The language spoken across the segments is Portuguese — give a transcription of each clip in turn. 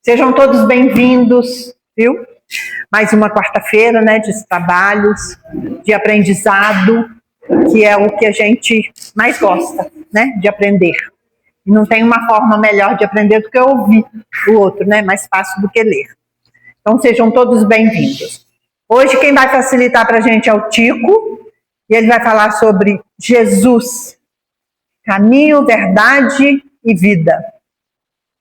Sejam todos bem-vindos, viu? Mais uma quarta-feira, né, de trabalhos, de aprendizado, que é o que a gente mais gosta, né, de aprender. E não tem uma forma melhor de aprender do que ouvir o outro, né, mais fácil do que ler. Então, sejam todos bem-vindos. Hoje, quem vai facilitar para a gente é o Tico, e ele vai falar sobre Jesus, caminho, verdade e vida.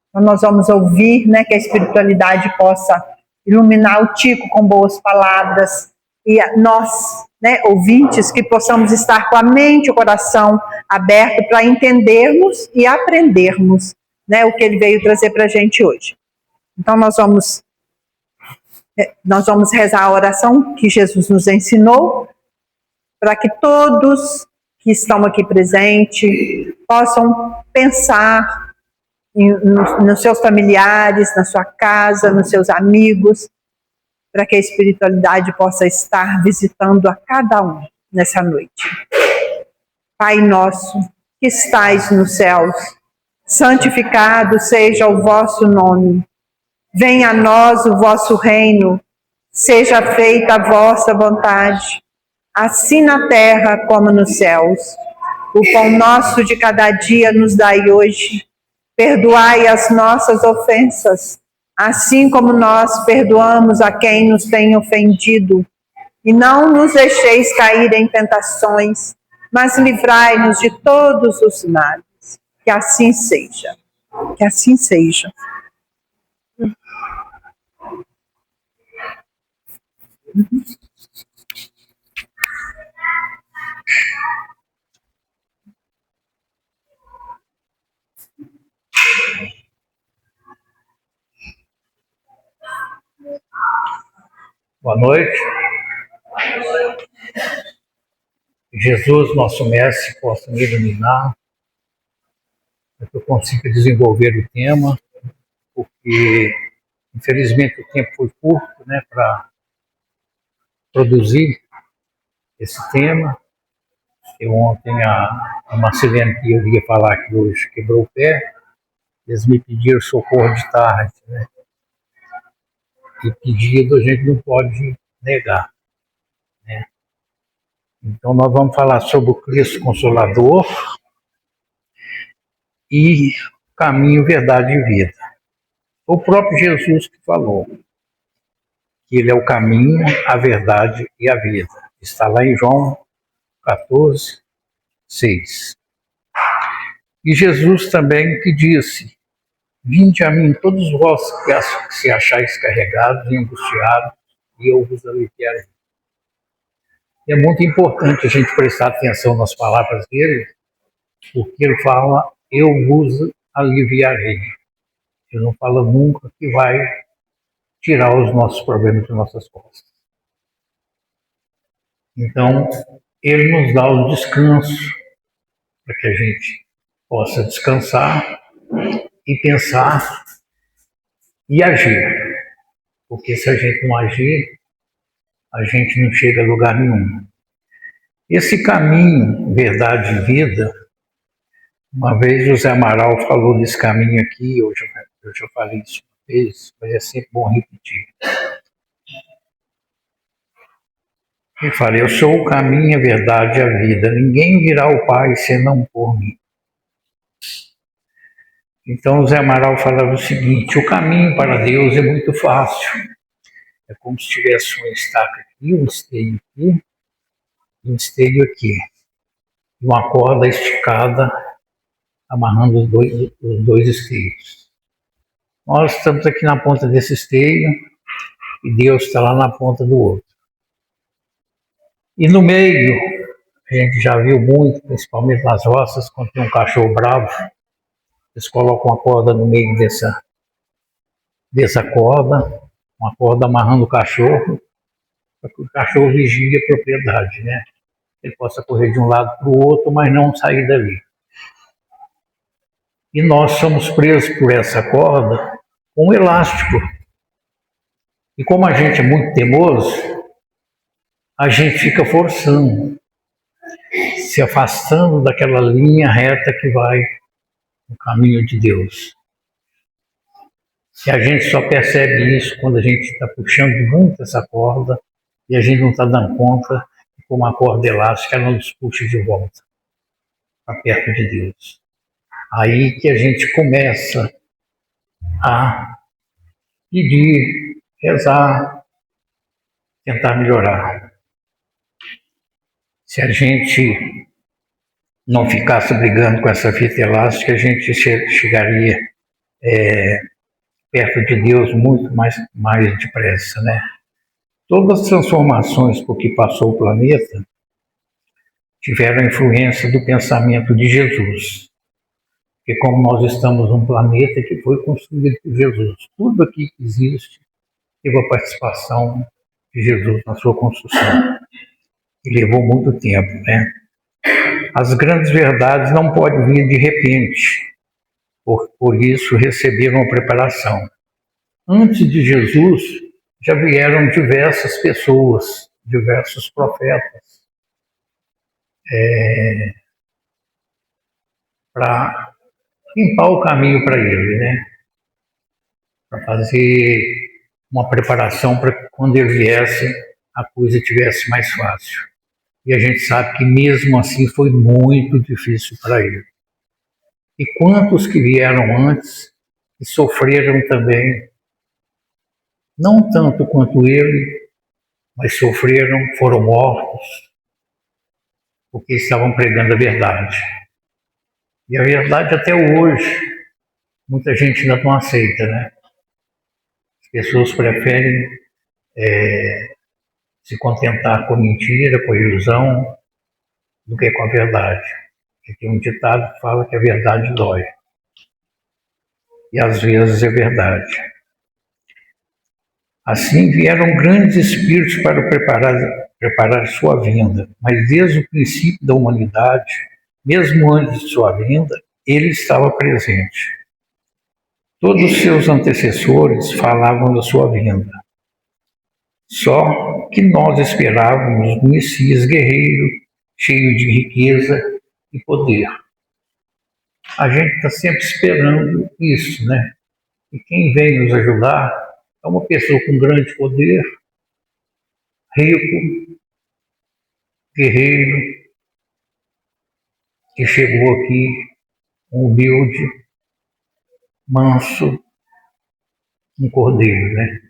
Então, nós vamos ouvir, né, que a espiritualidade possa iluminar o Tico com boas palavras e nós, né, ouvintes, que possamos estar com a mente e o coração aberto para entendermos e aprendermos, né, o que ele veio trazer para a gente hoje. Então, nós vamos rezar a oração que Jesus nos ensinou para que todos que estão aqui presentes possam pensar nos seus familiares, na sua casa, nos seus amigos, para que a espiritualidade possa estar visitando a cada um nessa noite. Pai nosso, que estais nos céus, santificado seja o vosso nome. Venha a nós o vosso reino, seja feita a vossa vontade, assim na terra como nos céus. O pão nosso de cada dia nos dai hoje. Perdoai as nossas ofensas, assim como nós perdoamos a quem nos tem ofendido. E não nos deixeis cair em tentações, mas livrai-nos de todos os males. Que assim seja. Que assim seja. Boa noite. Jesus, nosso mestre, possa me iluminar, para que eu consiga desenvolver o tema, porque, infelizmente, o tempo foi curto, né, para produzir esse tema. Eu ontem, a Marcelene, que eu ia falar que hoje quebrou o pé, eles me pediram socorro de tarde, né? E pedido a gente não pode negar, né? Então, nós vamos falar sobre o Cristo Consolador e caminho, verdade e vida. O próprio Jesus que falou que ele é o caminho, a verdade e a vida. Está lá em João 14, 6. E Jesus também que disse: vinde a mim todos vós que se achais carregados e angustiados, e eu vos aliviarei. E é muito importante a gente prestar atenção nas palavras dele, porque ele fala: eu vos aliviarei. Ele não fala nunca que vai tirar os nossos problemas de nossas costas. Então, ele nos dá o descanso para que a gente possa descansar e pensar e agir. Porque se a gente não agir, a gente não chega a lugar nenhum. Esse caminho, verdade e vida, uma vez José Amaral falou desse caminho aqui, eu já falei isso uma vez, mas é sempre bom repetir. Ele fala: eu sou o caminho, a verdade e a vida. Ninguém virá ao Pai senão por mim. Então o Zé Amaral falava o seguinte: o caminho para Deus é muito fácil. É como se tivesse uma estaca aqui, um esteio aqui, um esteio aqui. E uma corda esticada amarrando os dois esteios. Nós estamos aqui na ponta desse esteio e Deus está lá na ponta do outro. E no meio, a gente já viu muito, principalmente nas roças, quando tem um cachorro bravo, eles colocam uma corda no meio dessa corda, uma corda amarrando o cachorro, para que o cachorro vigie a propriedade, né? Ele possa correr de um lado para o outro, mas não sair dali. E nós somos presos por essa corda com um elástico. E como a gente é muito teimoso, a gente fica forçando, se afastando daquela linha reta que vai no caminho de Deus. E a gente só percebe isso quando a gente está puxando muito essa corda e a gente não está dando conta que com uma corda elástica ela nos puxa de volta para perto de Deus. Aí que a gente começa a pedir, rezar, tentar melhorar. Se a gente não ficasse brigando com essa fita elástica, a gente chegaria perto de Deus muito mais depressa, né? Todas as transformações por que passou o planeta tiveram influência do pensamento de Jesus. Porque como nós estamos num planeta que foi construído por Jesus, tudo aqui que existe teve a participação de Jesus na sua construção. E levou muito tempo, né? As grandes verdades não podem vir de repente, por isso receberam a preparação. Antes de Jesus, já vieram diversas pessoas, diversos profetas, para limpar o caminho para ele, né? Para fazer uma preparação para que quando ele viesse, a coisa tivesse mais fácil. E a gente sabe que mesmo assim foi muito difícil para ele. E quantos que vieram antes e sofreram também, não tanto quanto ele, mas sofreram, foram mortos, porque estavam pregando a verdade. E a verdade até hoje, muita gente ainda não aceita, né? As pessoas preferem se contentar com a mentira, com a ilusão, do que com a verdade. Porque tem um ditado que fala que a verdade dói. E às vezes é verdade. Assim vieram grandes espíritos para preparar sua vinda, mas desde o princípio da humanidade, mesmo antes de sua vinda, ele estava presente. Todos os seus antecessores falavam da sua vinda. Só que nós esperávamos um Messias guerreiro, cheio de riqueza e poder. A gente está sempre esperando isso, né? E quem vem nos ajudar é uma pessoa com grande poder, rico, guerreiro, que chegou aqui humilde, manso, um cordeiro, né?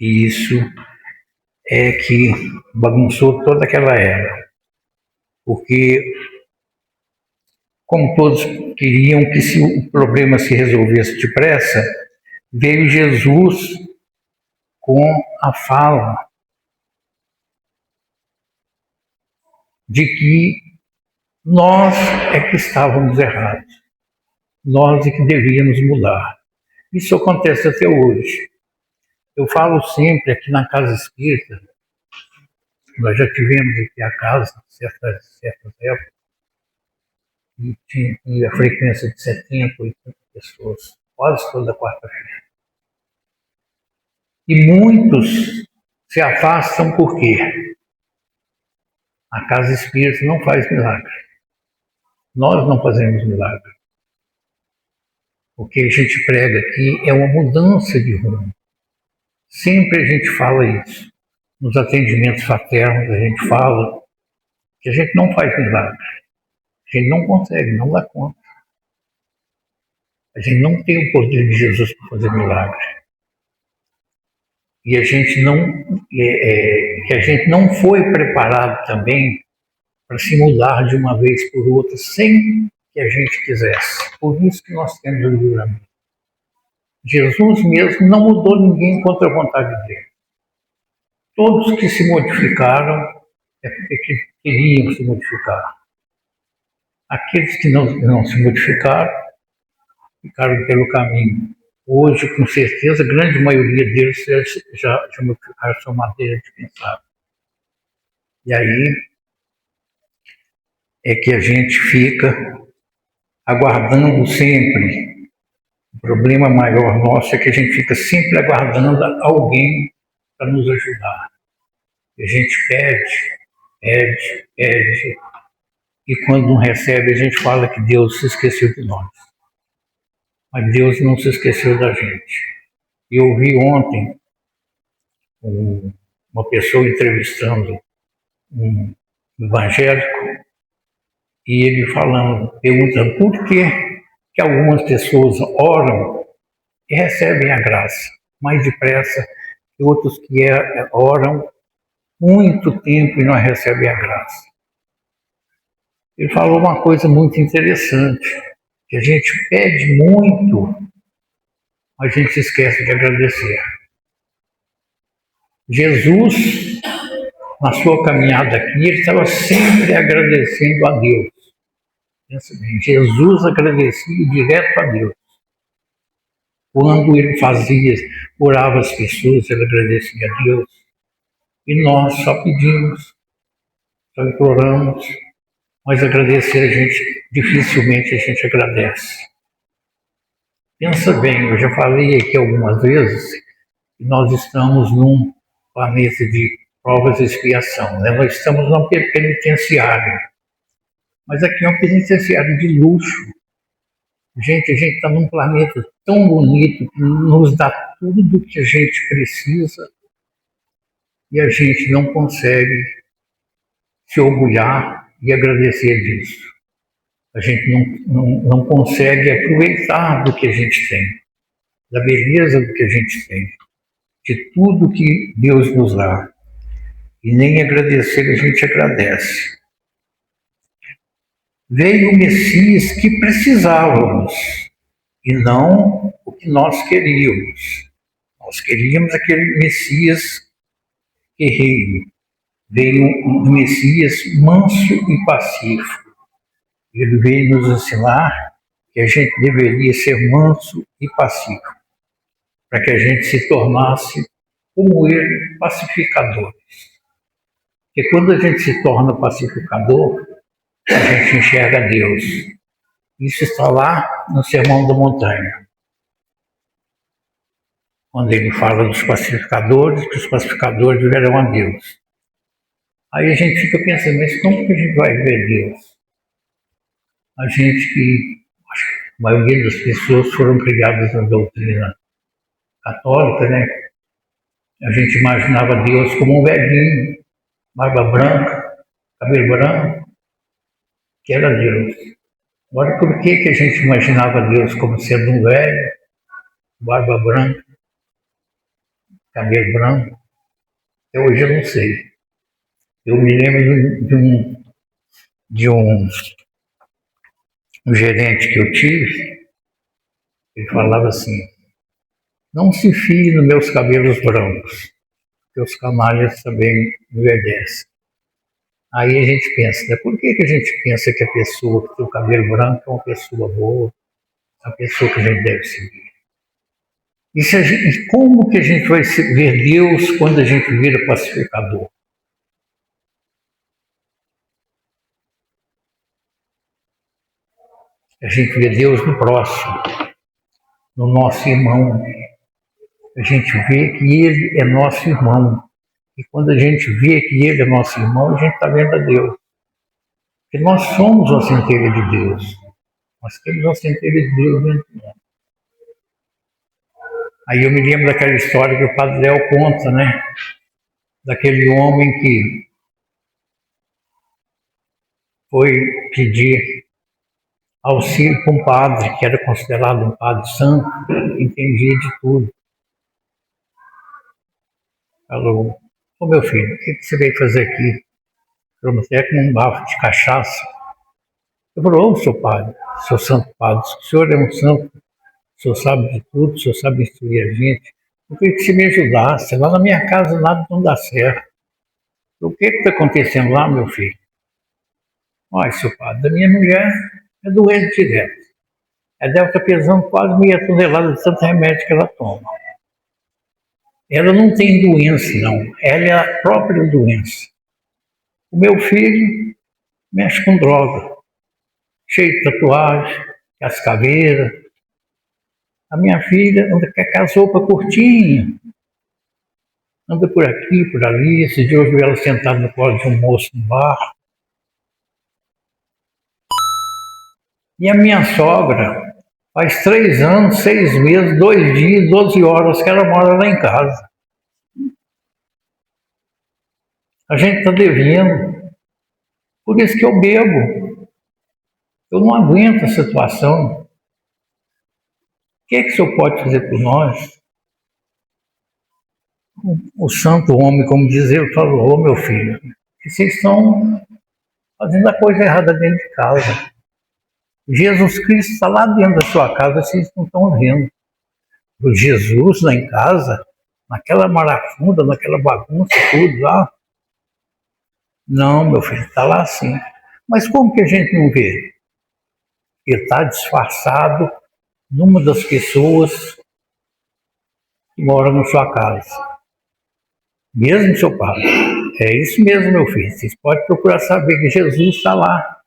E isso é que bagunçou toda aquela era, porque como todos queriam que o problema se resolvesse depressa, veio Jesus com a fala de que nós é que estávamos errados, nós é que devíamos mudar. Isso acontece até hoje. Eu falo sempre aqui na Casa Espírita, nós já tivemos aqui a casa certas épocas, e tinha a frequência de 70, 80 pessoas, quase toda quarta-feira. E muitos se afastam por quê? A Casa Espírita não faz milagre. Nós não fazemos milagre. O que a gente prega aqui é uma mudança de rumo. Sempre a gente fala isso. Nos atendimentos fraternos a gente fala que a gente não faz milagre. A gente não consegue, não dá conta. A gente não tem o poder de Jesus para fazer milagre. E a gente não foi preparado também para se mudar de uma vez por outra sem que a gente quisesse. Por isso que nós temos o livramento. Jesus mesmo não mudou ninguém contra a vontade dele. Todos que se modificaram é porque queriam se modificar. Aqueles que não se modificaram ficaram pelo caminho. Hoje, com certeza, a grande maioria deles já modificaram sua maneira de pensar. E aí é que a gente fica aguardando sempre. O problema maior nosso é que a gente fica sempre aguardando alguém para nos ajudar. E a gente pede, e quando não recebe, a gente fala que Deus se esqueceu de nós. Mas Deus não se esqueceu da gente. Eu ouvi ontem uma pessoa entrevistando um evangélico e ele falando, perguntando por que algumas pessoas oram e recebem a graça mais depressa que outros que oram muito tempo e não recebem a graça. Ele falou uma coisa muito interessante, que a gente pede muito, mas a gente se esquece de agradecer. Jesus, na sua caminhada aqui, ele estava sempre agradecendo a Deus. Pensa bem, Jesus agradecia direto a Deus. Quando ele curava as pessoas, ele agradecia a Deus. E nós só pedimos, só imploramos, mas agradecer dificilmente a gente agradece. Pensa bem, eu já falei aqui algumas vezes que nós estamos num planeta de provas e expiação, né? Nós estamos num penitenciário, mas aqui é um penitenciário de luxo. Gente, a gente está num planeta tão bonito que nos dá tudo o que a gente precisa e a gente não consegue se orgulhar e agradecer disso. A gente não consegue aproveitar do que a gente tem, da beleza do que a gente tem, de tudo que Deus nos dá. E nem agradecer a gente agradece. Veio o Messias que precisávamos e não o que nós queríamos. Nós queríamos aquele Messias guerreiro. Veio um Messias manso e pacífico. Ele veio nos ensinar que a gente deveria ser manso e pacífico, para que a gente se tornasse, como ele, pacificadores. Porque quando a gente se torna pacificador, a gente enxerga Deus. Isso está lá no Sermão da Montanha, quando ele fala dos pacificadores, que os pacificadores verão a Deus. Aí a gente fica pensando, mas como que a gente vai ver Deus? A maioria das pessoas foram criadas na doutrina católica, né? A gente imaginava Deus como um velhinho, barba branca, cabelo branco, que era Deus. Agora, por que a gente imaginava Deus como sendo um velho, barba branca, cabelo branco? Até hoje eu não sei. Eu me lembro de um gerente que eu tive, ele falava assim, não se fie nos meus cabelos brancos, porque os canalhas também envelhecem. Aí a gente pensa, né? Por que a gente pensa que a pessoa que tem o cabelo branco é uma pessoa boa, a pessoa que a gente deve seguir? E como que a gente vai ver Deus quando a gente vira pacificador? A gente vê Deus no próximo, no nosso irmão. A gente vê que Ele é nosso irmão. E quando a gente vê que Ele é nosso irmão, a gente está vendo a Deus. Porque nós somos a centelha de Deus. Nós temos a centelha de Deus dentro de nós. Aí eu me lembro daquela história que o Padre Léo conta, né? Daquele homem que foi pedir auxílio para um padre, que era considerado um padre santo, que entendia de tudo. Falou, ô meu filho, o que você veio fazer aqui? Falou, você é com um bafo de cachaça. Eu falei, ô seu padre, seu santo padre, o senhor é um santo, o senhor sabe de tudo, o senhor sabe instruir a gente. Eu queria que você me ajudasse, lá na minha casa nada não dá certo. O que está acontecendo lá, meu filho? Olha, seu padre, a minha mulher é doente direto. Ela deve estar pesando quase meia tonelada de tanto remédio que ela toma. Ela não tem doença, não. Ela é a própria doença. O meu filho mexe com droga, cheio de tatuagem, cascaveira. A minha filha anda com as roupas curtinhas. Anda por aqui, por ali. Esse dia eu vi ela sentada no colo de um moço no bar. E a minha sogra Faz 3 anos, 6 meses, 2 dias, 12 horas que ela mora lá em casa. A gente está devendo. Por isso que eu bebo. Eu não aguento a situação. O que é que o senhor pode fazer por nós? O santo homem, como diz ele, falou: ô meu filho, vocês estão fazendo a coisa errada dentro de casa. Jesus Cristo está lá dentro da sua casa, vocês não estão vendo. O Jesus lá em casa, naquela marafunda, naquela bagunça, tudo lá. Não, meu filho, está lá sim. Mas como que a gente não vê? Ele está disfarçado numa das pessoas que moram na sua casa. Mesmo seu pai. É isso mesmo, meu filho. Vocês podem procurar saber que Jesus está lá.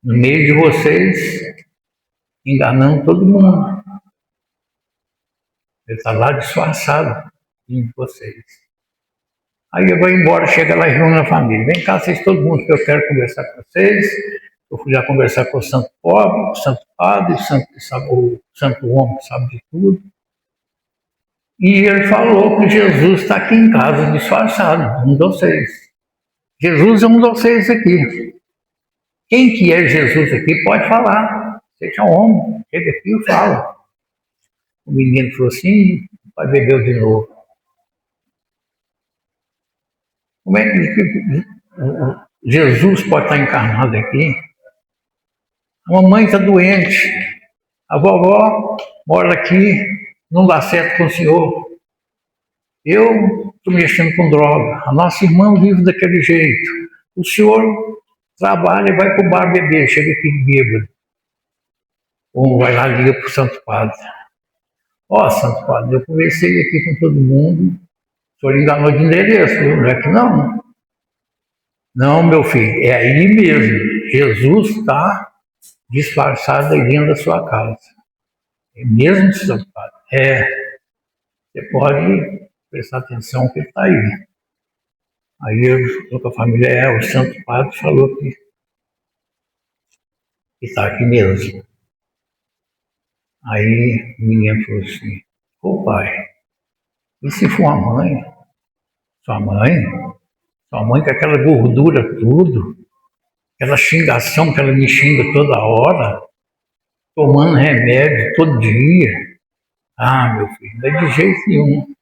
No meio de vocês, enganando todo mundo. Ele está lá disfarçado de vocês. Aí eu vou embora, chega lá e reúne a família. Vem cá, vocês, todo mundo, que eu quero conversar com vocês. Eu fui já conversar com o santo pobre, o santo padre, o santo homem que sabe de tudo. E ele falou que Jesus está aqui em casa, disfarçado, um de vocês. Jesus é um de vocês aqui. Quem que é Jesus aqui pode falar. Seja homem, chega aqui e fala. O menino falou assim, vai beber de novo. Como é que Jesus pode estar encarnado aqui? A mamãe está doente, a vovó mora aqui, não dá certo com o senhor. Eu estou mexendo com droga, a nossa irmã vive daquele jeito. O senhor trabalha e vai para o bar beber, chega aqui bêbado. Ou vai lá e liga para o Santo Padre. Ó, Santo Padre, eu conversei aqui com todo mundo, o senhor enganou de endereço, não é que não? Não, meu filho, é aí mesmo. Jesus está disfarçado aí dentro da sua casa. É mesmo, Santo Padre? É. Você pode prestar atenção que ele está aí. Aí eu falou com a família, o Santo Padre falou que está aqui mesmo. Aí o menino falou assim, ô pai, e se for a mãe? Sua mãe? Sua mãe com aquela gordura tudo, aquela xingação que ela me xinga toda hora, tomando remédio todo dia. Ah, meu filho, não é de jeito nenhum.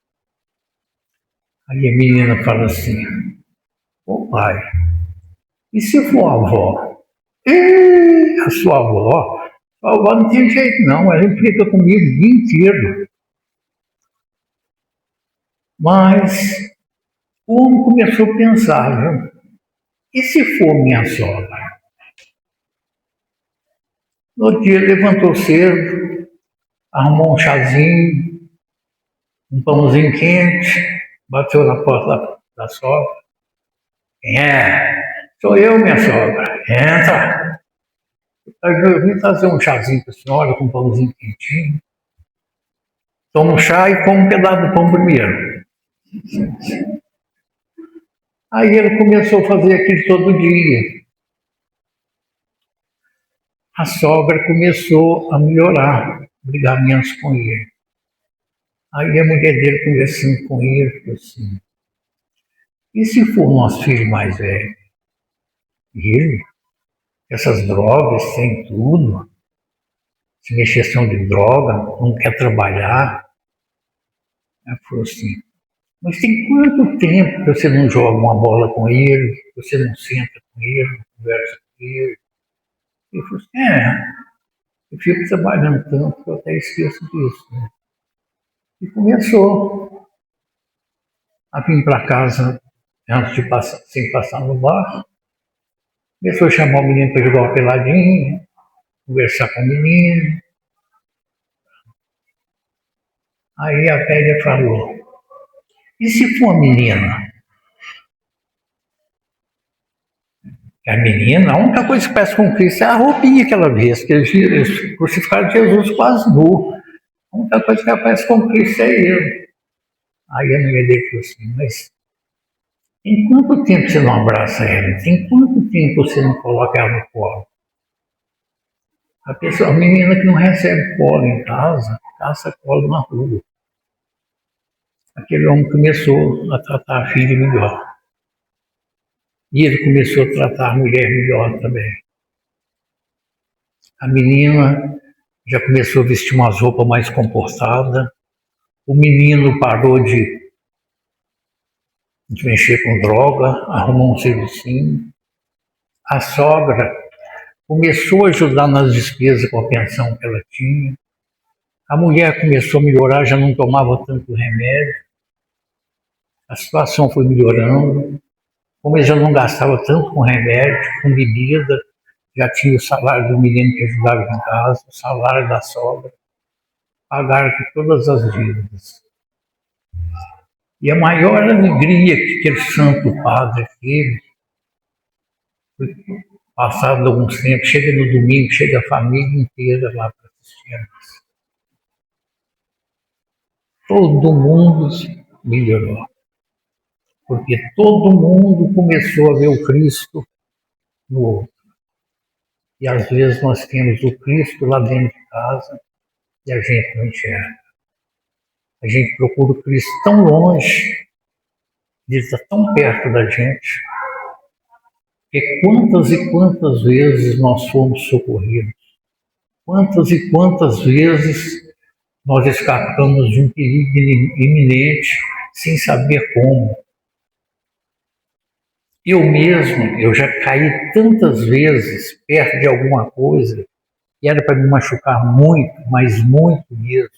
Aí a menina fala assim, ô pai, e se for a avó? A sua avó? A avó não tem jeito não, ela implica comigo o dia inteiro. Mas o homem começou a pensar, viu? E se for minha sogra? No dia levantou cedo, arrumou um chazinho, um pãozinho quente, bateu na porta da sogra. Quem é? Sou eu, minha sogra. Entra. Eu vim trazer um chazinho para a senhora com um pãozinho quentinho. Toma um chá e come um pedaço do pão primeiro. Aí ele começou a fazer aquilo todo dia. A sogra começou a melhorar, brigar menos com ele. Aí a mulher dele conversando com ele, falou assim, e se for o nosso filho mais velho? E ele, essas drogas, tem tudo, se mexer de droga, não quer trabalhar. Ela falou assim, mas tem quanto tempo que você não joga uma bola com ele, você não senta com ele, não conversa com ele? Ele falou assim, eu fico trabalhando tanto que eu até esqueço disso. Né? E começou a vir para casa antes de passar, sem passar no bar. Começou a chamar o menino para jogar uma peladinha, conversar com o menino. Aí a velha falou, e se for a menina? A menina, a única coisa que parece com Cristo é a roupinha que ela vê, que eles crucificaram Jesus quase nu. A única coisa que aparece com Cristo é ele. Aí a mulher dele falou assim, mas em quanto tempo você não abraça ela? Em quanto tempo você não coloca ela no colo? A menina que não recebe colo em casa, caça colo na rua. Aquele homem começou a tratar a filha melhor. E ele começou a tratar a mulher melhor também. A menina já começou a vestir umas roupas mais comportadas. O menino parou de mexer com droga, arrumou um servicinho. A sogra começou a ajudar nas despesas com a pensão que ela tinha. A mulher começou a melhorar, já não tomava tanto remédio. A situação foi melhorando. Como ele já não gastava tanto com remédio, com bebida, já tinha o salário do menino que ajudava em casa, o salário da sogra, pagaram todas as dívidas. E a maior alegria que aquele santo padre teve, foi passado alguns tempos, chega no domingo, chega a família inteira lá para assistir a missa. Todo mundo melhorou, porque todo mundo começou a ver o Cristo no outro. E às vezes nós temos o Cristo lá dentro de casa e a gente não enxerga. A gente procura o Cristo tão longe, ele está tão perto da gente, que quantas e quantas vezes nós fomos socorridos, quantas e quantas vezes nós escapamos de um perigo iminente sem saber como. Eu já caí tantas vezes perto de alguma coisa que era para me machucar muito, mas muito mesmo.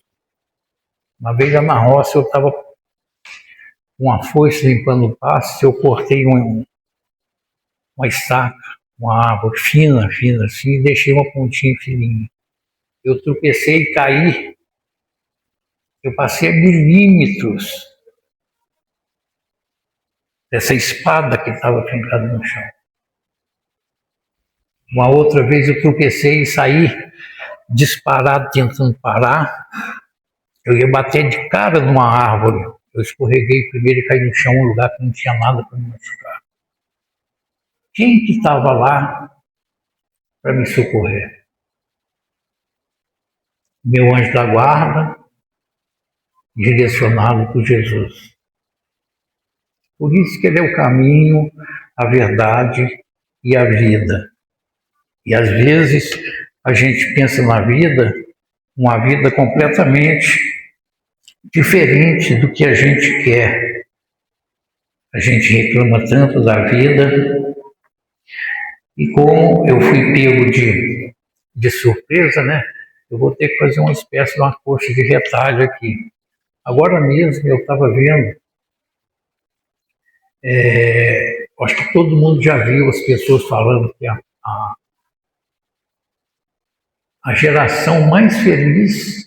Uma vez lá na roça eu estava com uma foice limpando o pasto, eu cortei uma estaca, uma árvore fina assim, e deixei uma pontinha fininha. Eu tropecei e caí. Eu passei a milímetros dessa espada que estava fincada no chão. Uma outra vez eu tropecei e saí disparado tentando parar. Eu ia bater de cara numa árvore. Eu escorreguei primeiro e caí no chão, um lugar que não tinha nada para me machucar. Quem que estava lá para me socorrer? Meu anjo da guarda, direcionado por Jesus. Por isso que ele é o caminho, a verdade e a vida. E às vezes a gente pensa na vida, uma vida completamente diferente do que a gente quer. A gente reclama tanto da vida, e como eu fui pego de surpresa, né? Eu vou ter que fazer uma espécie de uma coxa de retalho aqui. Agora mesmo eu estava vendo, acho que todo mundo já viu as pessoas falando que a geração mais feliz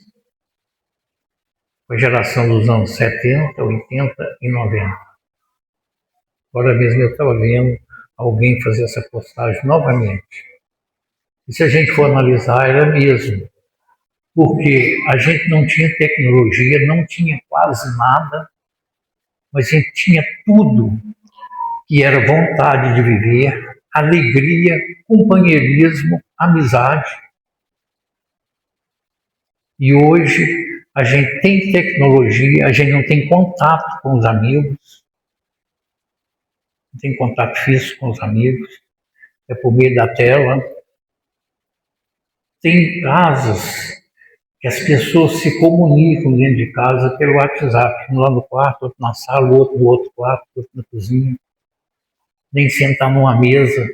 foi a geração dos anos 70, 80 e 90. Agora mesmo eu estava vendo alguém fazer essa postagem novamente. E se a gente for analisar, era mesmo. Porque a gente não tinha tecnologia, não tinha quase nada, mas a gente tinha tudo que era vontade de viver, alegria, companheirismo, amizade. E hoje a gente tem tecnologia, a gente não tem contato com os amigos, não tem contato físico com os amigos, é por meio da tela. Tem casas que as pessoas se comunicam dentro de casa pelo WhatsApp, um lá no quarto, outro na sala, outro no outro quarto, outro na cozinha. Nem sentar numa mesa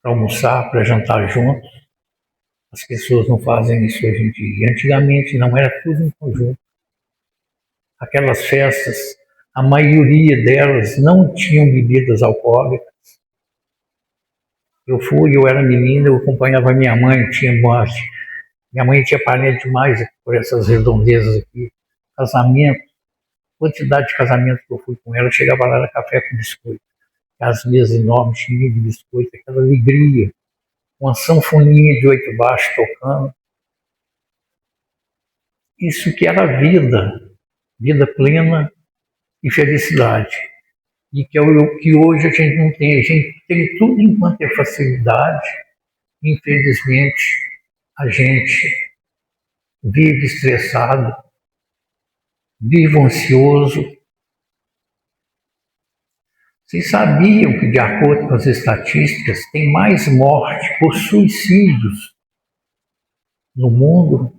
para almoçar, para jantar juntos. As pessoas não fazem isso hoje em dia. Antigamente não, era tudo em conjunto. Aquelas festas, a maioria delas não tinham bebidas alcoólicas. Eu era menina, eu acompanhava minha mãe, minha mãe tinha parente demais por essas redondezas aqui. Casamento, quantidade de casamentos que eu fui com ela, eu chegava lá, era café com biscoito. As mesas enormes, cheias de biscoito, aquela alegria. Uma sanfoninha de 8 baixos tocando. Isso que era vida plena e felicidade. E que é o que hoje a gente não tem. A gente tem tudo enquanto é facilidade, Infelizmente, a gente vive estressado, vive ansioso. Vocês sabiam que, de acordo com as estatísticas, tem mais morte por suicídios no mundo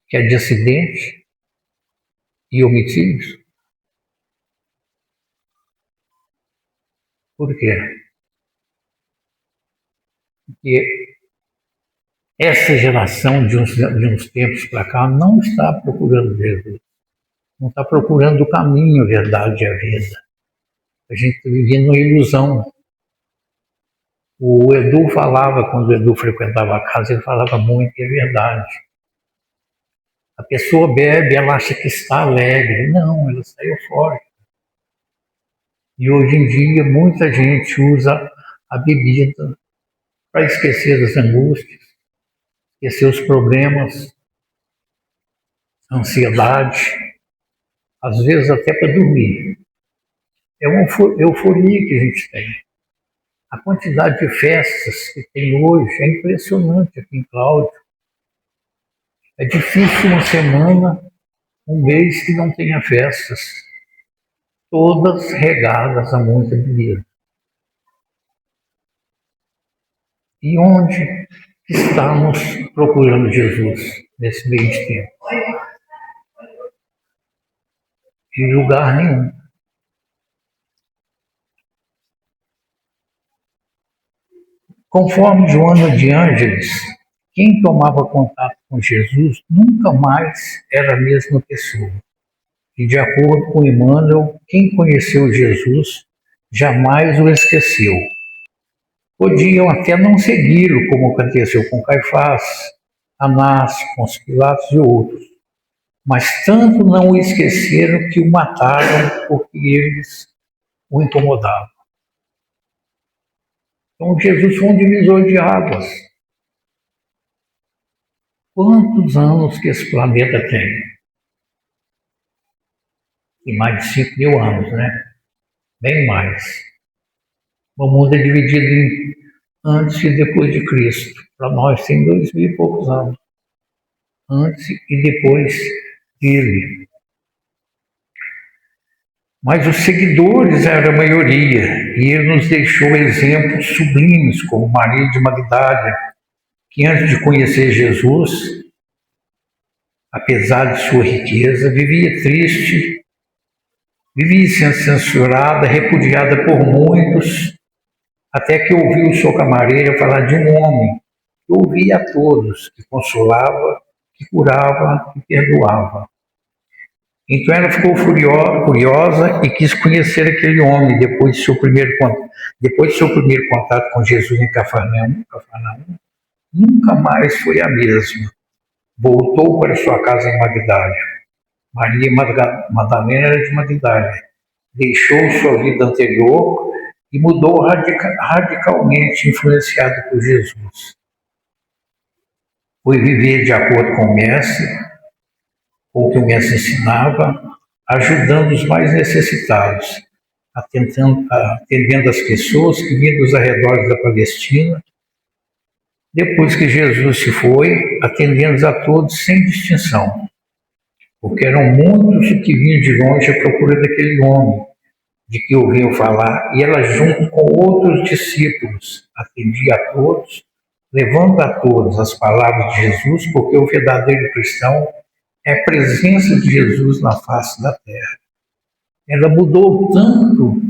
que é de acidente e homicídios? Por quê? Porque essa geração de uns tempos para cá não está procurando Jesus, não está procurando o caminho, a verdade e a vida. A gente está vivendo uma ilusão. O Edu falava, quando o Edu frequentava a casa, ele falava muito, e é verdade. A pessoa bebe, ela acha que está alegre. Não, ela está eufórica. E hoje em dia, muita gente usa a bebida para esquecer das angústias, esquecer os problemas, a ansiedade, às vezes até para dormir. É uma euforia que a gente tem. A quantidade de festas que tem hoje é impressionante aqui em Cláudio. É difícil uma semana, um mês que não tenha festas, todas regadas a muita bebida. E onde estamos procurando Jesus nesse meio de tempo? Em lugar nenhum. Conforme Joana de Ângeles, quem tomava contato com Jesus nunca mais era a mesma pessoa. E de acordo com Emmanuel, quem conheceu Jesus jamais o esqueceu. Podiam até não segui-lo, como aconteceu com Caifás, Anás, Pôncio Pilatos e outros, mas tanto não o esqueceram que o mataram porque eles o incomodavam. Então Jesus foi um divisor de águas. Quantos anos que esse planeta tem? Tem mais de 5.000 anos, né? Bem mais. O mundo é dividido em antes e depois de Cristo. Para nós tem 2.000 e poucos anos. Antes e depois dele. Mas os seguidores eram a maioria, e ele nos deixou exemplos sublimes, como Maria de Magdala, que antes de conhecer Jesus, apesar de sua riqueza, vivia triste, vivia sendo censurada, repudiada por muitos, até que ouviu sua camareira falar de um homem que ouvia a todos, que consolava, que curava, que perdoava. Então ela ficou curiosa e quis conhecer aquele homem depois de seu primeiro contato com Jesus em Cafarnaum. Nunca mais foi a mesma. Voltou para sua casa em Magdala. Maria Madalena era de Magdala. Deixou sua vida anterior e mudou radicalmente, influenciado por Jesus. Foi viver de acordo com o Mestre, o que o Mestre ensinava, ajudando os mais necessitados, atendendo as pessoas que vinham dos arredores da Palestina. Depois que Jesus se foi, atendendo a todos sem distinção, porque eram muitos que vinham de longe à procura daquele homem, de que ouviam falar, e ela, junto com outros discípulos, atendia a todos, levando a todos as palavras de Jesus, porque o verdadeiro cristão é a presença de Jesus na face da terra. Ela mudou tanto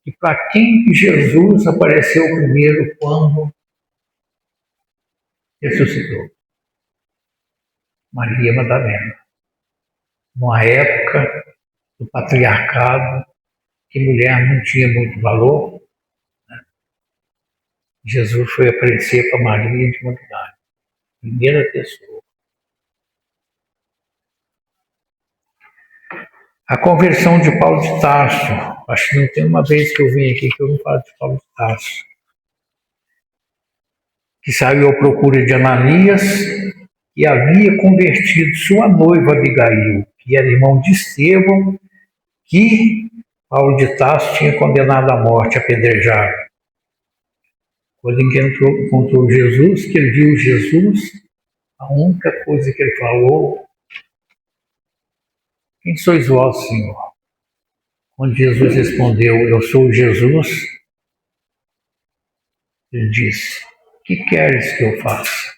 que para quem Jesus apareceu primeiro quando ressuscitou? Maria Madalena. Numa época do patriarcado, que mulher não tinha muito valor, né? Jesus foi aparecer para Maria de Magdala, primeira pessoa. A conversão de Paulo de Tarso. Acho que não tem uma vez que eu vim aqui que eu não falo de Paulo de Tarso. Que saiu à procura de Ananias, que havia convertido sua noiva Abigail, que era irmão de Estevão, que Paulo de Tarso tinha condenado à morte, apedrejado. Quando ele encontrou Jesus, que ele viu Jesus, a única coisa que ele falou: quem sois vós, Senhor? Quando Jesus respondeu: eu sou Jesus, ele disse: o que queres que eu faça?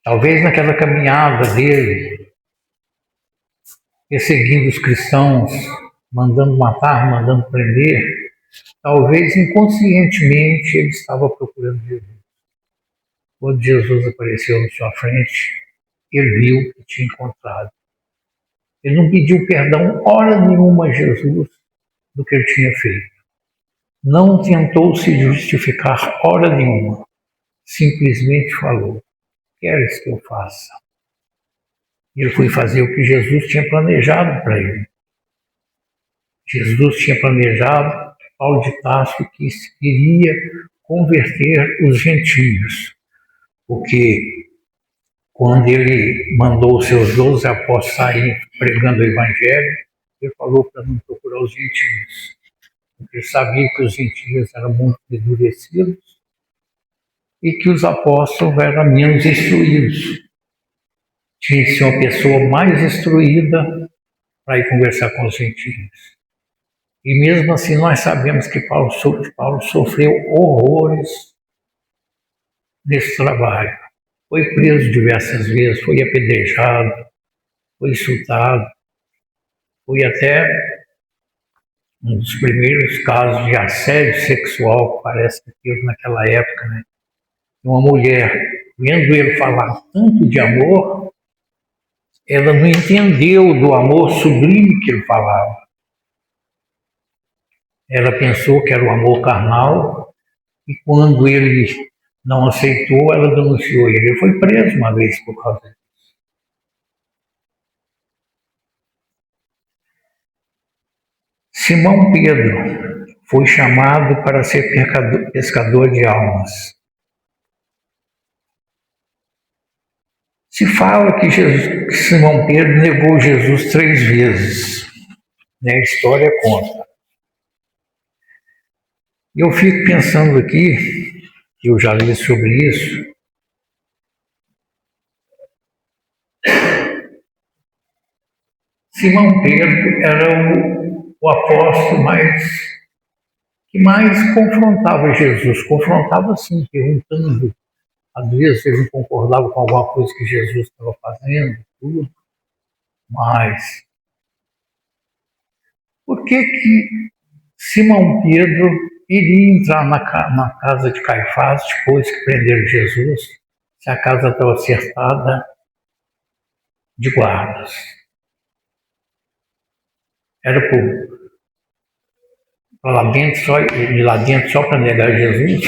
Talvez naquela caminhada dele, perseguindo os cristãos, mandando matar, mandando prender, talvez inconscientemente ele estava procurando Jesus. Quando Jesus apareceu na sua frente, ele viu que tinha encontrado. Ele não pediu perdão hora nenhuma a Jesus do que ele tinha feito. Não tentou se justificar hora nenhuma. Simplesmente falou: queres que eu faça? E ele foi fazer o que Jesus tinha planejado para ele. Jesus tinha planejado, Paulo de Tarso, que iria converter os gentios. Porque quando ele mandou os seus 12 apóstolos sair pregando o evangelho, ele falou para não procurar os gentios. Porque ele sabia que os gentios eram muito endurecidos e que os apóstolos eram menos instruídos. Tinha que ser uma pessoa mais instruída para ir conversar com os gentios. E mesmo assim nós sabemos que Paulo sofreu horrores nesse trabalho. Foi preso diversas vezes, foi apedrejado, foi insultado, foi até um dos primeiros casos de assédio sexual que parece que teve naquela época, né? Uma mulher, vendo ele falar tanto de amor, ela não entendeu do amor sublime que ele falava. Ela pensou que era o amor carnal e quando ele não aceitou, ela denunciou ele. Ele foi preso uma vez por causa disso. Simão Pedro foi chamado para ser pescador de almas. Se fala que Simão Pedro negou Jesus 3 vezes. Né? A história conta. E eu fico pensando aqui, que eu já li sobre isso, Simão Pedro era o apóstolo que mais confrontava Jesus. Confrontava assim, perguntando. Às vezes ele não concordava com alguma coisa que Jesus estava fazendo, tudo. Mas por que Simão Pedro iria entrar na casa de Caifás depois que prenderam Jesus, se a casa estava cercada de guardas? Era para lá dentro só para negar Jesus?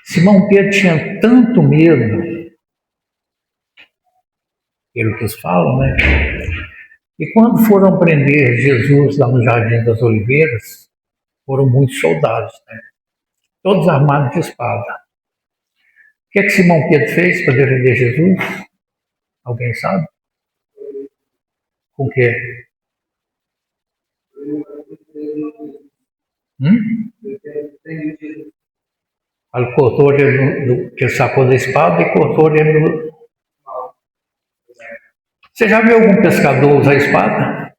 Simão Pedro tinha tanto medo, pelo que eles falam, né? E quando foram prender Jesus lá no Jardim das Oliveiras, foram muitos soldados, né? Todos armados de espada. O que é que Simão Pedro fez para defender Jesus? Alguém sabe? Com o quê? Ele cortou ele que ele sacou da espada e cortou ele do... Você já viu algum pescador usar espada?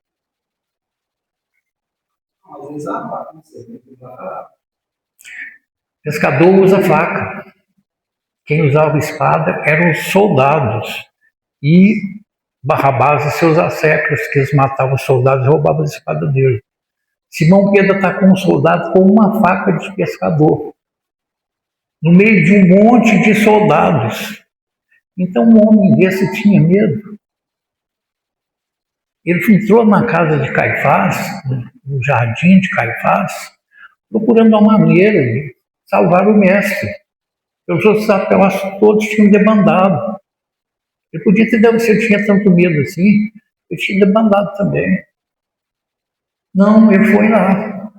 Pescador usa faca. Quem usava espada eram os soldados e Barrabás e seus asseclas, que eles matavam os soldados e roubavam a espada dele. Simão Pedro está com um soldado com uma faca de pescador, no meio de um monte de soldados. Então um homem desse tinha medo. Ele entrou na casa de Caifás, no jardim de Caifás, procurando uma maneira de salvar o mestre. Os outros apóstolos todos tinham debandado. Ele podia ter dado, se ele tinha tanto medo assim, ele tinha debandado também. Não, ele foi lá.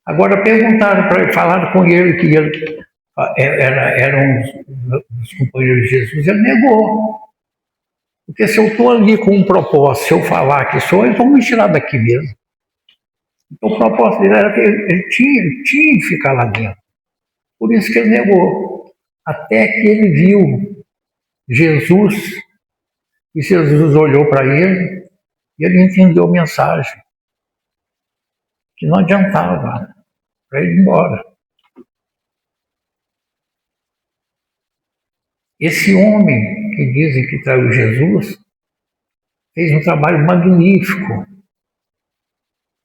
Agora perguntaram para ele, falaram com ele que ele era um dos companheiros de Jesus, ele negou. Porque se eu estou ali com um propósito, se eu falar que sou, eles vão me tirar daqui mesmo. Então o propósito dele era que ele tinha que ficar lá dentro. Por isso que ele negou. Até que ele viu Jesus, e Jesus olhou para ele e ele entendeu a mensagem. Que não adiantava para ele ir embora. Esse homem que dizem que traiu Jesus fez um trabalho magnífico.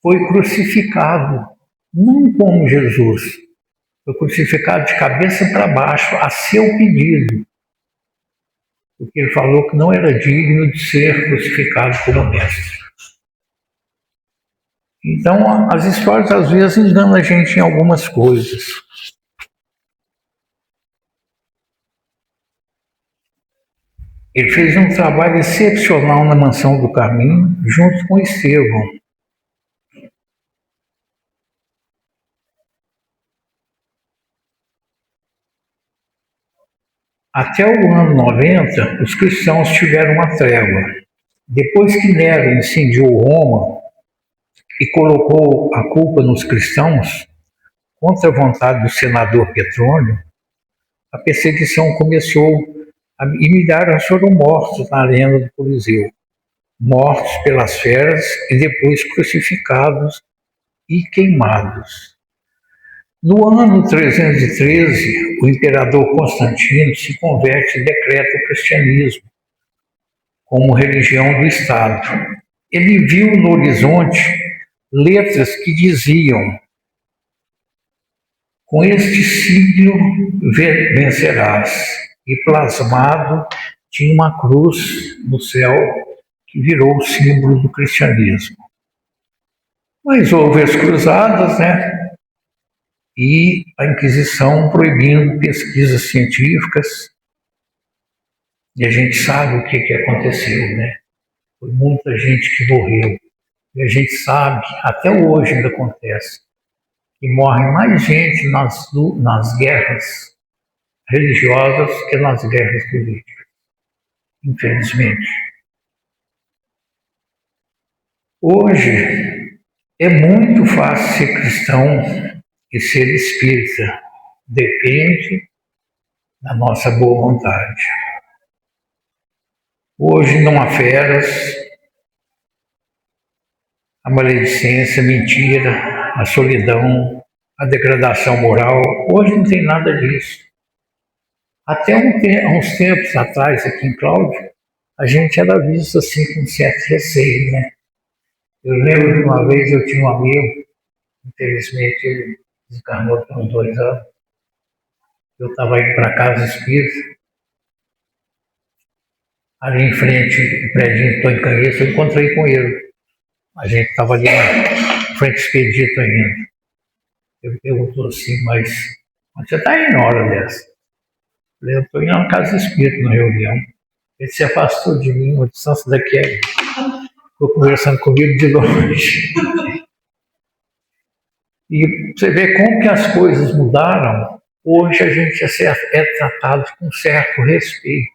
Foi crucificado, não como Jesus, foi crucificado de cabeça para baixo, a seu pedido, porque ele falou que não era digno de ser crucificado como mestre. Então, as histórias às vezes enganam a gente em algumas coisas. Ele fez um trabalho excepcional na Mansão do Caminho, junto com Estevão. Até o ano 90, os cristãos tiveram uma trégua. Depois que Nero incendiou Roma e colocou a culpa nos cristãos, contra a vontade do senador Petrônio, a perseguição começou e milhares foram mortos na arena do Coliseu, mortos pelas feras e depois crucificados e queimados. No ano 313, o imperador Constantino se converte e decreta o cristianismo como religião do Estado. Ele viu no horizonte letras que diziam: com este signo vencerás, e plasmado tinha uma cruz no céu que virou o símbolo do cristianismo. Mas houve as cruzadas, né? E a Inquisição proibindo pesquisas científicas. E a gente sabe o que aconteceu, né? Foi muita gente que morreu. E a gente sabe, até hoje ainda acontece, que morre mais gente nas guerras religiosas que nas guerras políticas, infelizmente. Hoje é muito fácil ser cristão e ser espírita. Depende da nossa boa vontade. Hoje não há feras, a maledicência, a mentira, a solidão, a degradação moral. Hoje não tem nada disso. Até uns tempos atrás, aqui em Cláudio, a gente era visto assim com certo receio, né? Eu lembro de uma vez eu tinha um amigo, infelizmente ele desencarnou por uns 2 anos. Eu estava indo para casa espírita, ali em frente, no prédio Antônio Canheço, eu encontrei com ele. A gente estava ali na frente do expedito ainda. Ele perguntou assim, mas onde você está indo na hora dessa? Eu falei, eu estou indo na casa espírita, na reunião. Ele se afastou de mim, uma distância daqui aí. Ficou conversando comigo de longe. E você vê como que as coisas mudaram. Hoje a gente é tratado com certo respeito.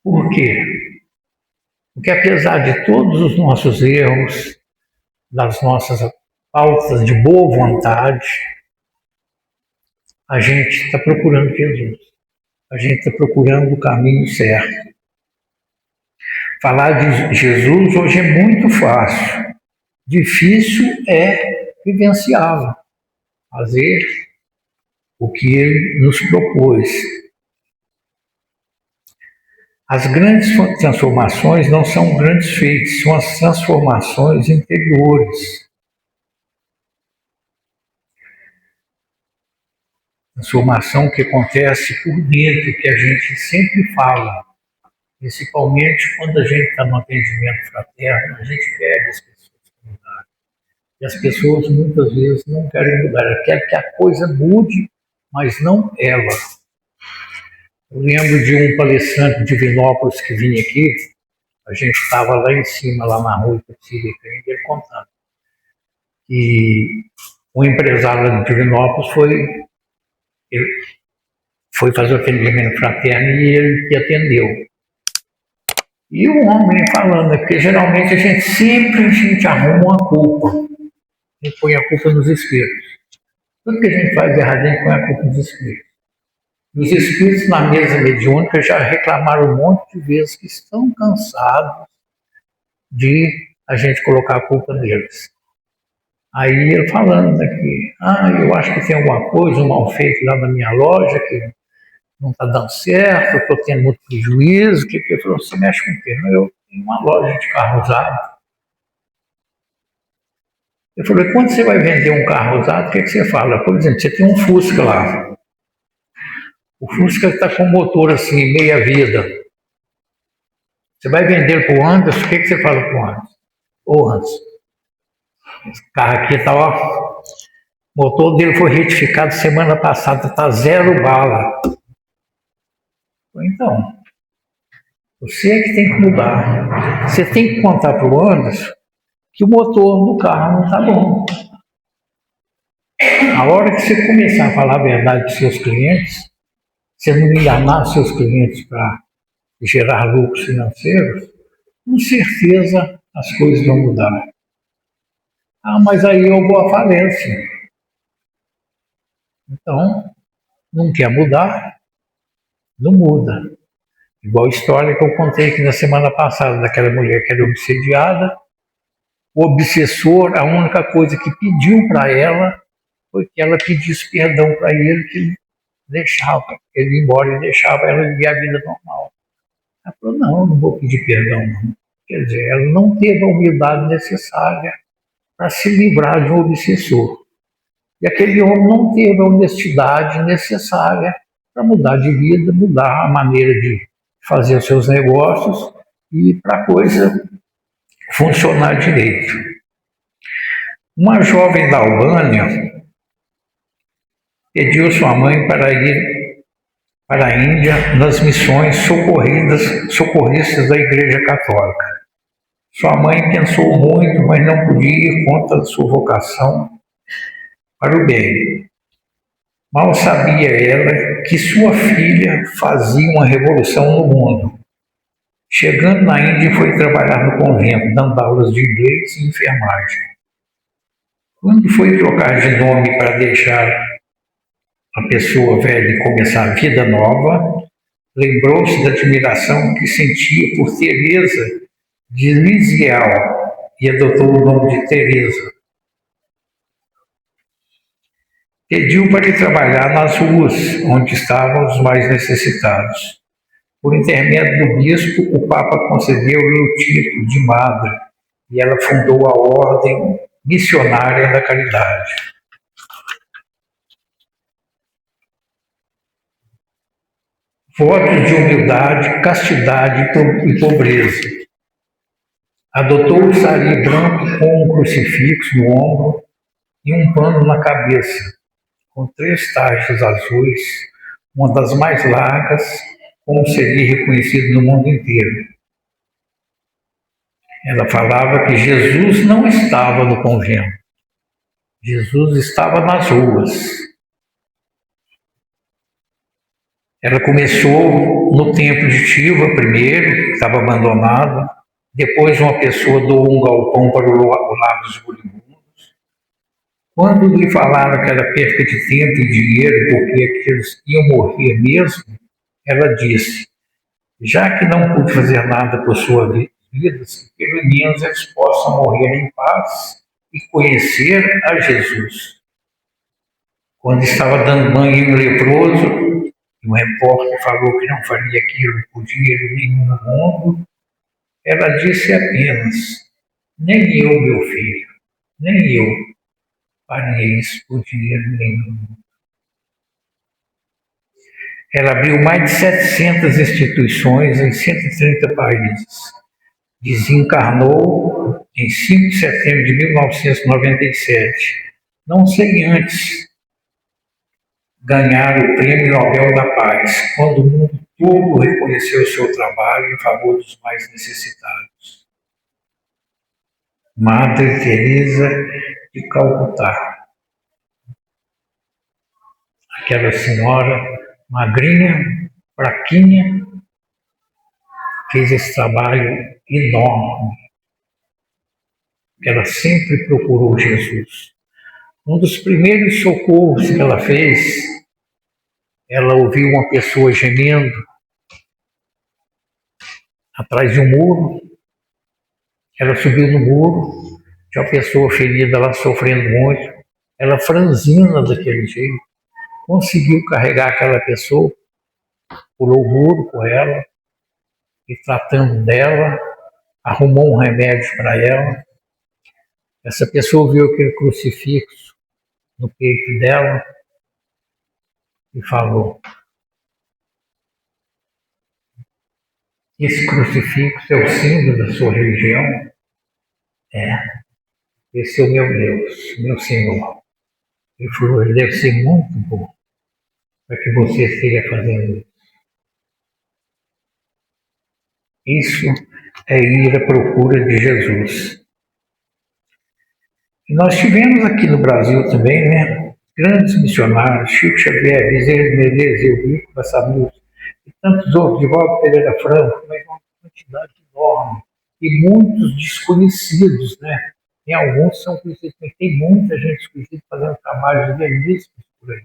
Por quê? Porque apesar de todos os nossos erros, das nossas faltas de boa vontade, a gente está procurando Jesus. A gente está procurando o caminho certo. Falar de Jesus hoje é muito fácil. Difícil é vivenciá-lo. Fazer o que ele nos propôs. As grandes transformações não são grandes feitos, são as transformações interiores. Transformação que acontece por dentro, que a gente sempre fala, principalmente quando a gente está no atendimento fraterno, a gente pede as pessoas para mudar. E as pessoas muitas vezes não querem mudar, elas querem que a coisa mude, mas não ela. Eu lembro de um palestrante de Divinópolis que vinha aqui, a gente estava lá em cima, lá na rua, ele contando. E o empresário de Divinópolis foi fazer o atendimento fraterno e ele que atendeu. E o homem falando, porque geralmente a gente arruma uma culpa e põe a culpa nos espíritos. Tudo que a gente faz errado, a gente põe a culpa nos espíritos. Os espíritos na mesa mediúnica já reclamaram um monte de vezes que estão cansados de a gente colocar a culpa neles. Aí ele falando aqui, eu acho que tem alguma coisa, um mal feito lá na minha loja, que não está dando certo, eu estou tendo muito prejuízo. O que ele falou? Você mexe com o quê? Eu tenho uma loja de carro usado. Eu falei, quando você vai vender um carro usado, o que você fala? Por exemplo, você tem um Fusca lá. O Fusca está com motor assim, meia vida. Você vai vender para o Anderson, o que você fala para o Anderson? Ô Anderson, esse carro aqui está, ó, o motor dele foi retificado semana passada, está 0 bala. Então, você é que tem que mudar. Você tem que contar para o Anderson que o motor do carro não está bom. A hora que você começar a falar a verdade para os seus clientes, você não enganar seus clientes para gerar lucros financeiros, com certeza as coisas vão mudar. Mas aí eu vou à falência. Então, não quer mudar, não muda. Igual a história que eu contei aqui na semana passada, daquela mulher que era obsediada. O obsessor, a única coisa que pediu para ela foi que ela pedisse perdão para ele, que ele deixava ele ir embora e deixava ela viver a vida normal. Ela falou, não vou pedir perdão, não. Quer dizer, ela não teve a humildade necessária para se livrar de um obsessor. E aquele homem não teve a honestidade necessária para mudar de vida, mudar a maneira de fazer os seus negócios e para a coisa funcionar direito. Uma jovem da Albânia pediu sua mãe para ir para a Índia nas missões socorristas da Igreja Católica. Sua mãe pensou muito, mas não podia ir contra sua vocação para o bem. Mal sabia ela que sua filha fazia uma revolução no mundo. Chegando na Índia, foi trabalhar no convento, dando aulas de inglês e enfermagem. Quando foi trocar de nome para deixar a pessoa velha e começar a vida nova, lembrou-se da admiração que sentia por Teresa de Lisieux e adotou o nome de Teresa. Pediu para ir trabalhar nas ruas, onde estavam os mais necessitados. Por intermédio do bispo, o Papa concedeu-lhe o título de madre e ela fundou a Ordem Missionária da Caridade. Votos de humildade, castidade e pobreza. Adotou o sari branco com um crucifixo no ombro e um pano na cabeça, com 3 taxas azuis, uma das mais largas, como seria reconhecido no mundo inteiro. Ela falava que Jesus não estava no convento, Jesus estava nas ruas. Ela começou no templo de Tiva primeiro, que estava abandonado, depois uma pessoa doou um galpão para o lado dos moribundos. Quando lhe falaram que era perca de tempo e dinheiro, porque aqueles iam morrer mesmo, ela disse, já que não pude fazer nada por sua vida, pelo menos eles possam morrer em paz e conhecer a Jesus. Quando estava dando banho em um leproso, um repórter falou que não faria aquilo por dinheiro nenhum no mundo, ela disse apenas, nem eu, meu filho, nem eu faria isso por dinheiro nenhum. Ela abriu mais de 700 instituições em 130 países. Desencarnou em 5 de setembro de 1997, não sem antes ganhar o Prêmio Nobel da Paz, quando o mundo todo reconheceu o seu trabalho em favor dos mais necessitados. Madre Teresa de Calcutá. Aquela senhora magrinha, fraquinha, fez esse trabalho enorme. Ela sempre procurou Jesus. Um dos primeiros socorros que ela fez, ela ouviu uma pessoa gemendo atrás de um muro. Ela subiu no muro, tinha uma pessoa ferida lá, sofrendo muito. Ela, franzina daquele jeito, conseguiu carregar aquela pessoa, pulou o muro com ela, e tratando dela, arrumou um remédio para ela. Essa pessoa viu aquele crucifixo no peito dela e falou: esse crucifixo é o símbolo da sua religião? É, esse é o meu Deus, meu Senhor. Ele falou: ele deve ser muito bom para que você esteja fazendo isso. Isso é ir à procura de Jesus. E nós tivemos aqui no Brasil também, né, grandes missionários, Chico Xavier, Bezerra de Menezes, Eurico Bassanus, e tantos outros, Divaldo Pereira Franco, mas uma quantidade enorme, e muitos desconhecidos, né? Tem alguns que são conhecidos, mas tem muita gente desconhecida fazendo trabalhos belíssimos por aí.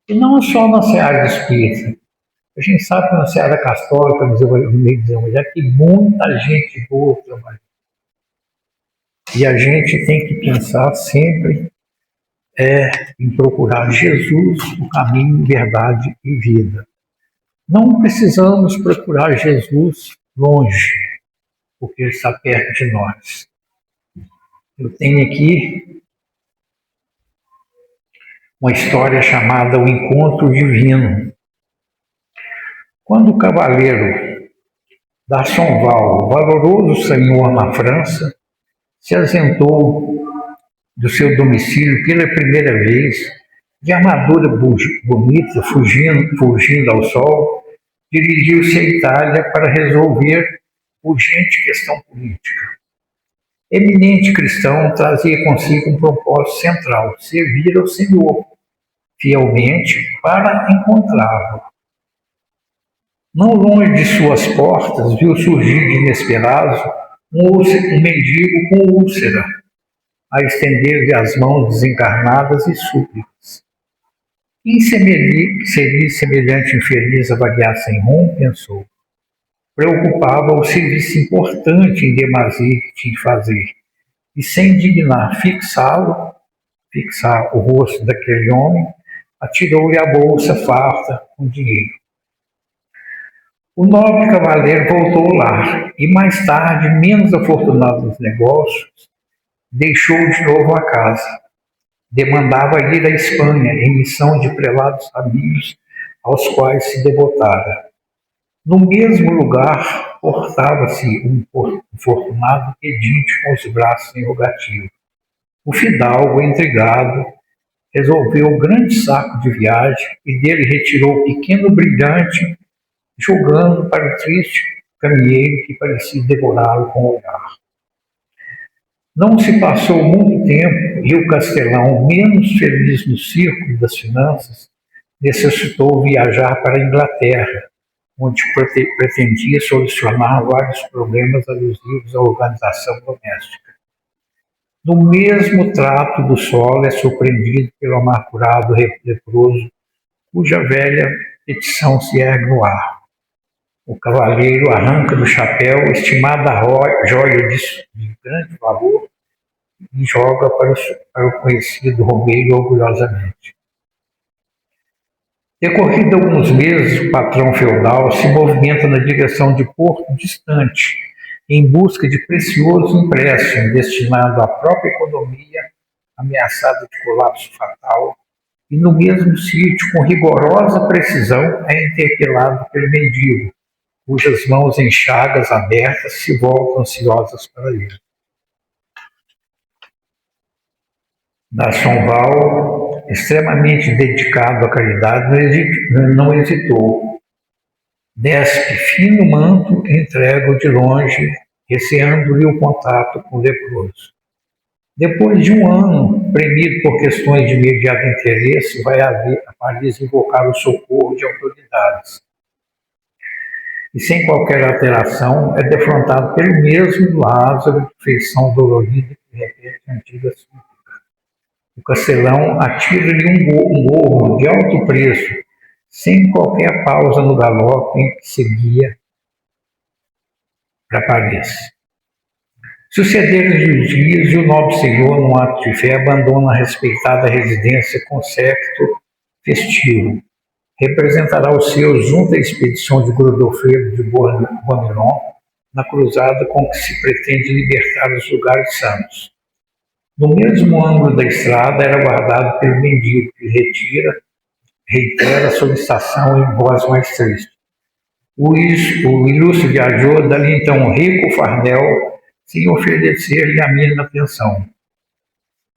E não só na seara espírita. A gente sabe que na seara católica, no meio de mulher, tem muita gente boa trabalhando. E a gente tem que pensar sempre em procurar Jesus, o caminho, verdade e vida. Não precisamos procurar Jesus longe, porque Ele está perto de nós. Eu tenho aqui uma história chamada O Encontro Divino. Quando o cavaleiro d'Assonval, valoroso senhor na França, se ausentou do seu domicílio pela primeira vez, de armadura bonita, fugindo ao sol, dirigiu-se à Itália para resolver urgente questão política. Eminente cristão, trazia consigo um propósito central: servir ao Senhor fielmente para encontrá-lo. Não longe de suas portas, viu surgir de inesperado um mendigo com úlcera, a estender-lhe as mãos desencarnadas e súplicas. Quem seria semelhante infeliz a vaguear sem rumo, pensou. Preocupava o serviço importante em demasia que tinha de fazer, e sem dignar fixar o rosto daquele homem, atirou-lhe a bolsa farta com dinheiro. O nobre cavaleiro voltou lá, e mais tarde, menos afortunado nos negócios, deixou de novo a casa. Demandava ir à Espanha em missão de prelados amigos aos quais se devotara. No mesmo lugar, portava-se um infortunado pedinte com os braços interrogativos. O fidalgo, intrigado, resolveu um grande saco de viagem e dele retirou o pequeno brilhante, jogando para o triste caminheiro que parecia devorá-lo com o olhar. Não se passou muito tempo e o castelão, menos feliz no círculo das finanças, necessitou viajar para a Inglaterra, onde pretendia solucionar vários problemas alusivos à organização doméstica. No mesmo trato do solo é surpreendido pelo amargurado leproso, cuja velha petição se ergue no ar. O cavaleiro arranca do chapéu estimada joia de grande valor e joga para o conhecido roubeiro orgulhosamente. Decorrido alguns meses, o patrão feudal se movimenta na direção de porto distante, em busca de precioso empréstimo destinado à própria economia ameaçada de colapso fatal, e no mesmo sítio, com rigorosa precisão, é interpelado pelo mendigo, cujas mãos em chagas abertas se voltam ansiosas para ele. D'Assonval, extremamente dedicado à caridade, não hesitou. Despe fino manto e entrega-o de longe, receando-lhe o contato com o leproso. Depois de um ano, premido por questões de imediato interesse, vai a Paris invocar o socorro de autoridades. E sem qualquer alteração, é defrontado pelo mesmo Lázaro, de feição dolorida, que repete a antiga súplica. O castelão atira-lhe um gorro de alto preço, sem qualquer pausa no galope em que seguia para Paris. Sucederam-lhe os dias e o nobre senhor, num ato de fé, abandona a respeitada residência com séquito festivo. Representará os seus junto à expedição de Godofredo de Bourguignon na cruzada com que se pretende libertar os lugares santos. No mesmo ângulo da estrada era guardado pelo mendigo que reitera a solicitação em voz mais triste. O ilustre viajou dali então um rico farnel sem oferecer-lhe a mínima atenção.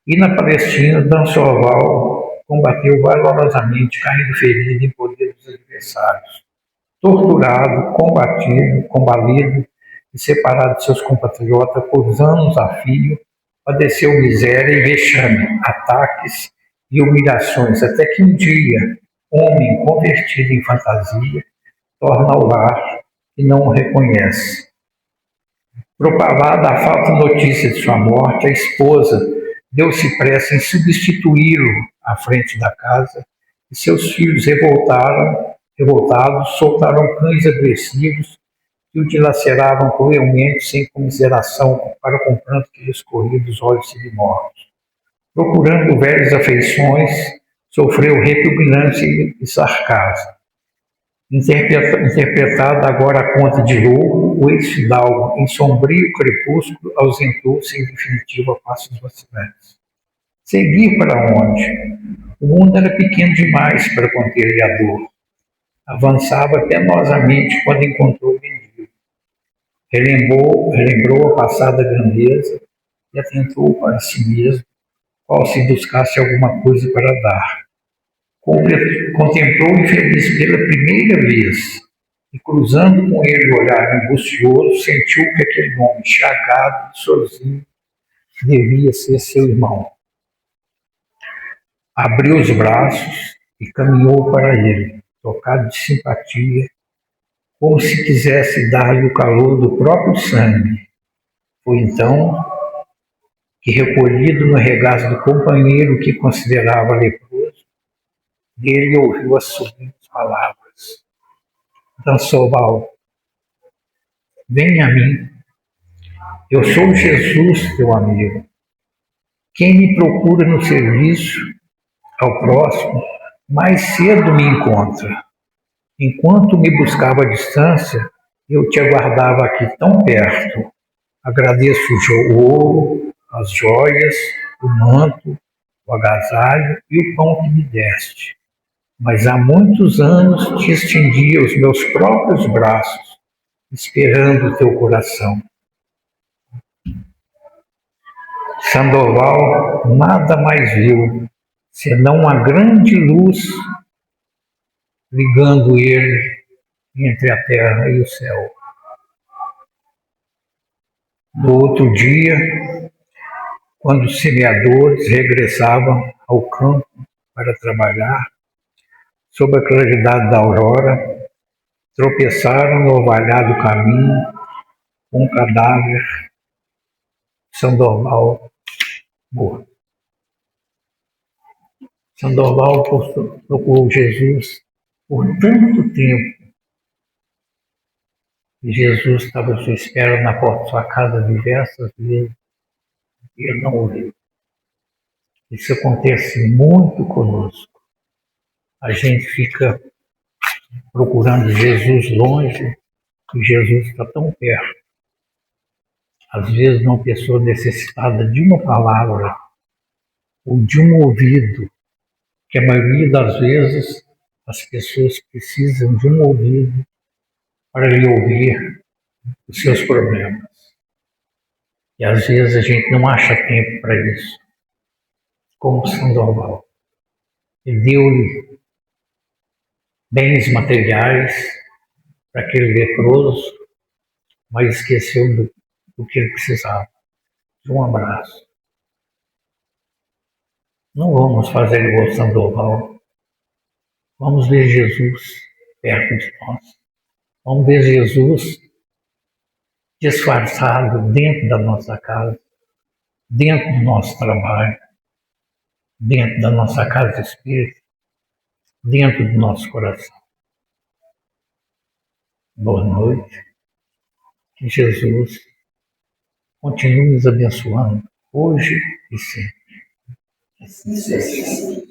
E na Palestina, Dançoval combateu valorosamente, caindo ferido em poder dos adversários. Torturado, combalido e separado de seus compatriotas por anos a fio, padeceu miséria e vexame, ataques e humilhações, até que um dia, homem convertido em fantasia, torna ao lar e não o reconhece. Propalada a falsa notícia de sua morte, a esposa deu-se pressa em substituí-lo à frente da casa e seus filhos revoltados, soltaram cães agressivos que o dilaceravam cruelmente sem comiseração para com pranto que lhe escorria dos olhos semimortos. Procurando velhas afeições, sofreu repugnância e sarcasmo. Interpretado agora a conta de louco, o ex-fidalgo, em sombrio crepúsculo, ausentou-se em definitivo a passos vacilantes. Seguir para onde? O mundo era pequeno demais para conter-lhe a dor. Avançava penosamente quando encontrou o mendigo. Relembrou a passada grandeza e atentou para si mesmo, qual se buscasse alguma coisa para dar. Contemplou o infeliz pela primeira vez e, cruzando com ele o olhar angustioso, sentiu que aquele homem chagado, sozinho, devia ser seu irmão. Abriu os braços e caminhou para ele, tocado de simpatia, como se quisesse dar-lhe o calor do próprio sangue. Foi então que, recolhido no regaço do companheiro que considerava leproso, dele ouviu as sublimes palavras: Dançoval, vem a mim. Eu sou Jesus, teu amigo. Quem me procura no serviço ao próximo, mais cedo me encontra. Enquanto me buscava à distância, eu te aguardava aqui tão perto. Agradeço o ouro, as joias, o manto, o agasalho e o pão que me deste. Mas há muitos anos te estendia os meus próprios braços, esperando o teu coração. Sandoval nada mais viu, senão uma grande luz ligando ele entre a terra e o céu. No outro dia, quando os semeadores regressavam ao campo para trabalhar, sob a claridade da aurora, tropeçaram no ovalhado caminho com um cadáver de Sandoval morto. Sandoval procurou Jesus por tanto tempo e Jesus estava à sua espera na porta de sua casa diversas vezes e ele não o viu. Isso acontece muito conosco. A gente fica procurando Jesus longe e Jesus está tão perto. Às vezes uma pessoa necessitada de uma palavra ou de um ouvido, que a maioria das vezes as pessoas precisam de um ouvido para lhe ouvir os seus problemas. E às vezes a gente não acha tempo para isso, como Sandoval. Ele deu-lhe bens materiais para aquele leproso, mas esqueceu do que ele precisava, de um abraço. Não vamos fazer igual Sandoval. Vamos ver Jesus perto de nós. Vamos ver Jesus disfarçado dentro da nossa casa, dentro do nosso trabalho, dentro da nossa casa espírita, dentro do nosso coração. Boa noite. Que Jesus continue nos abençoando hoje e sempre. Assim seja.